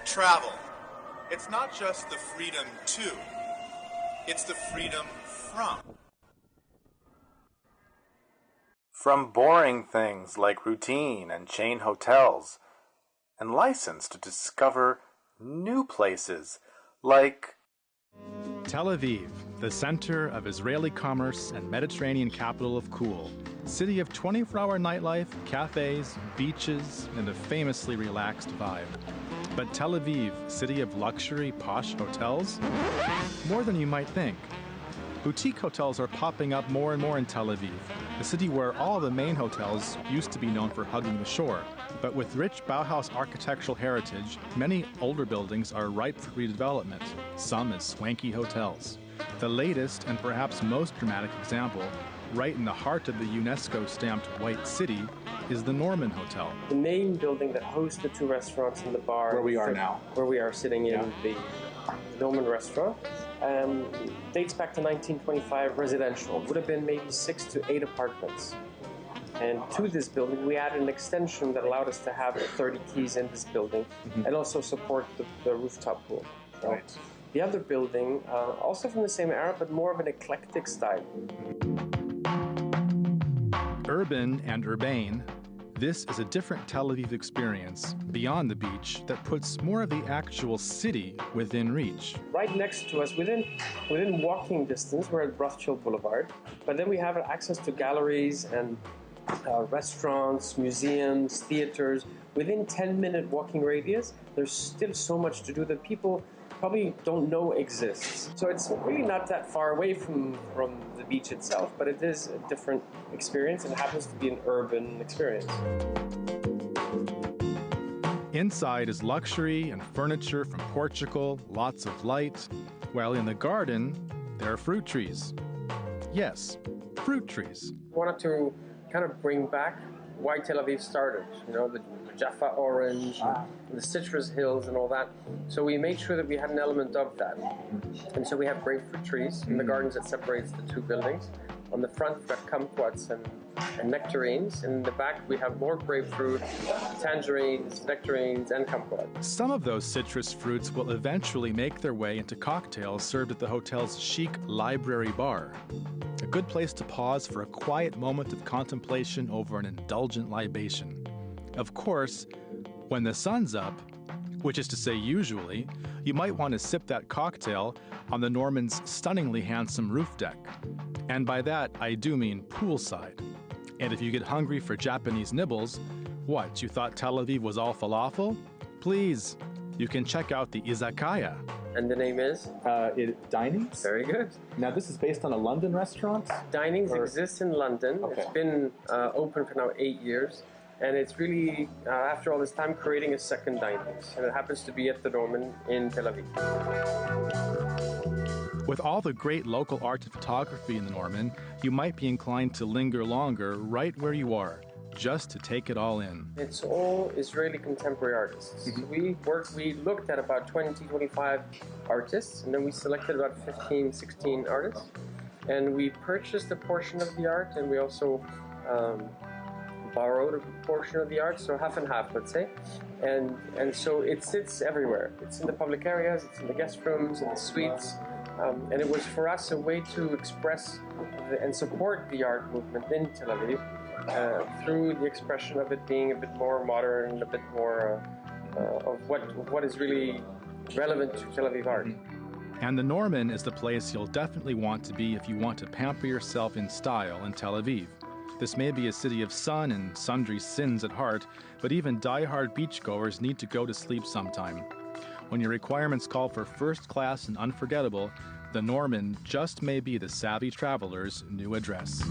Travel. It's not just the freedom to, it's the freedom from. From boring things like routine and chain hotels, and license to discover new places like Tel Aviv, the center of Israeli commerce and Mediterranean capital of Cool. City of 24-hour nightlife, cafes, beaches, and a famously relaxed vibe. But Tel Aviv, city of luxury, posh hotels? More than you might think. Boutique hotels are popping up more and more in Tel Aviv, a city where all the main hotels used to be known for hugging the shore. But with rich Bauhaus architectural heritage, many older buildings are ripe for redevelopment, some as swanky hotels. The latest and perhaps most dramatic example, right in the heart of the UNESCO-stamped White City, is the Norman Hotel. The main building that hosts the two restaurants and the bar. Where we are now. Where we are sitting in the Norman restaurant. Dates back to 1925, residential. Would have been maybe 6 to 8 apartments. And to this building, we added an extension that allowed us to have 30 keys in this building and also support the rooftop pool. So Right. the other building, also from the same era, but more of an eclectic style. Urban and urbane, this is a different Tel Aviv experience beyond the beach that puts more of the actual city within reach. Right next to us, within walking distance, we're at Rothschild Boulevard, but then we have access to galleries and restaurants, museums, theaters. Within 10-minute walking radius, there's still so much to do that people probably don't know exists. So it's really not that far away from the beach itself, but it is a different experience and happens to be an urban experience. Inside is luxury and furniture from Portugal, lots of light, while in the garden, there are fruit trees. Yes, fruit trees. I wanted to kind of bring back why Tel Aviv started, you know, the Jaffa orange, and the citrus hills and all that. So we made sure that we had an element of that. And so we have grapefruit trees in the gardens that separates the two buildings. On the front, we've got kumquats and nectarines. And in the back, we have more grapefruit, tangerines, nectarines, and kumquats. Some of those citrus fruits will eventually make their way into cocktails served at the hotel's chic library bar. A good place to pause for a quiet moment of contemplation over an indulgent libation. Of course, when the sun's up, which is to say usually, you might want to sip that cocktail on the Norman's stunningly handsome roof deck. And by that, I do mean poolside. And if you get hungry for Japanese nibbles, what, you thought Tel Aviv was all falafel? Please, you can check out the izakaya. And the name is? Dinings? Very good. Now, this is based on a London restaurant? Dinings exists in London. Okay. It's been open for now 8 years. And it's really, after all this time, creating a second Dinings. And it happens to be at the Norman in Tel Aviv. With all the great local art and photography in the Norman, you might be inclined to linger longer right where you are, just to take it all in. It's all Israeli contemporary artists. We looked at about 20, 25 artists, and then we selected about 15, 16 artists. And we purchased a portion of the art, and we also borrowed a portion of the art, so half and half, let's say. And so it sits everywhere. It's in the public areas, it's in the guest rooms, in the suites. And it was for us a way to express and support the art movement in Tel Aviv through the expression of it being a bit more modern, a bit more of what is really relevant to Tel Aviv art. And the Norman is the place you'll definitely want to be if you want to pamper yourself in style in Tel Aviv. This may be a city of sun and sundry sins at heart, but even die-hard beachgoers need to go to sleep sometime. When your requirements call for first class and unforgettable, the Norman just may be the savvy traveler's new address.